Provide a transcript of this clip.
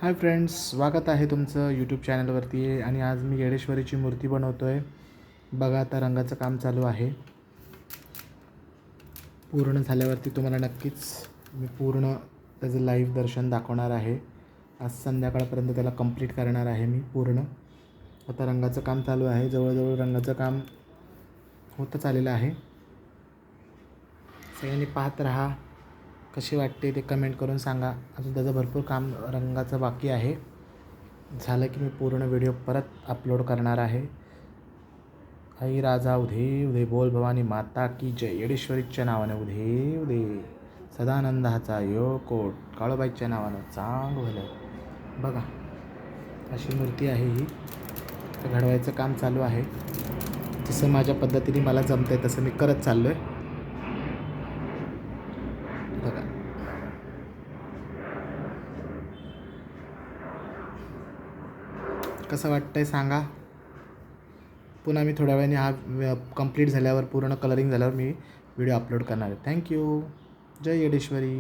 Hi friends, स्वागत आहे तुमचं यूट्यूब चॅनलवरती. आणि आज मी येडेश्वरीची मूर्ती बनवतो आहे. बघा, आता रंगाचं काम चालू आहे. पूर्ण झाल्यावरती तुम्हाला नक्कीच मी पूर्ण त्याचं लाईव्ह दर्शन दाखवणार आहे. आज संध्याकाळपर्यंत त्याला कंप्लीट करणार आहे मी पूर्ण. आता रंगाचं काम चालू आहे. जवळजवळ रंगाचं काम होतच आलेलं आहे. सगळ्यांनी पाहत राहा. कशी वाटते ते कमेंट करून सांगा. अजून त्याचं भरपूर काम रंगाचं बाकी आहे. झालं की मी पूर्ण व्हिडिओ परत अपलोड करणार आहे. आई राजा उधे उधे, बोल भवानी माता की जय. येडेश्वरीच्या नावाने उधे उधे, सदानंदाचा योग कोट, काळूबाईच्या नावानं चांग भलं. बघा, अशी मूर्ती आहे ही. तर घडवायचं काम चालू आहे. जसं माझ्या पद्धतीने मला जमतं आहे तसं मी करत चाललो आहे. बघा, कसं वाटतंय सांगा. पुन्हा मी थोड्या वेळाने हा कंप्लीट झाल्यावर, पूर्ण कलरिंग झाल्यावर मी व्हिडिओ अपलोड करणार आहे. थँक्यू. जय येडेश्वरी.